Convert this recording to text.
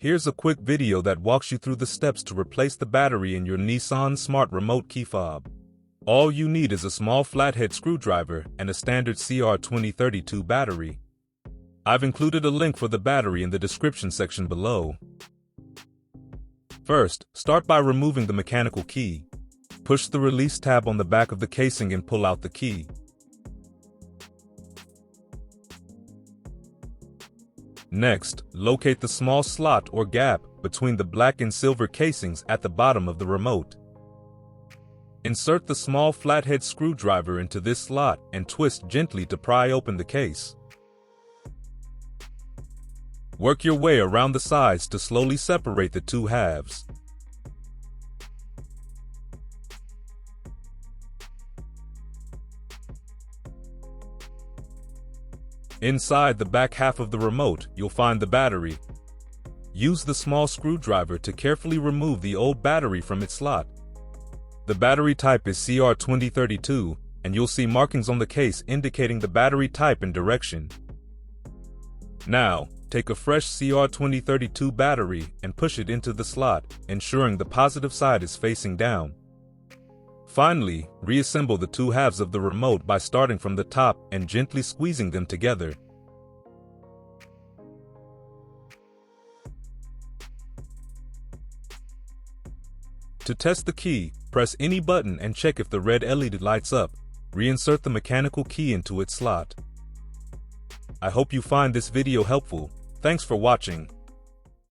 Here's a quick video that walks you through the steps to replace the battery in your Nissan Smart Remote key fob. All you need is a small flathead screwdriver and a standard CR2032 battery. I've included a link for the battery in the description section below. First, start by removing the mechanical key. Push the release tab on the back of the casing and pull out the key. Next, locate the small slot or gap between the black and silver casings at the bottom of the remote. Insert the small flathead screwdriver into this slot and twist gently to pry open the case. Work your way around the sides to slowly separate the two halves. Inside the back half of the remote, you'll find the battery. Use the small screwdriver to carefully remove the old battery from its slot. The battery type is CR2032, and you'll see markings on the case indicating the battery type and direction. Now, take a fresh CR2032 battery and push it into the slot, ensuring the positive side is facing down. Finally, reassemble the two halves of the remote by starting from the top and gently squeezing them together. To test the key, press any button and check if the red LED lights up. Reinsert the mechanical key into its slot. I hope you find this video helpful. Thanks for watching.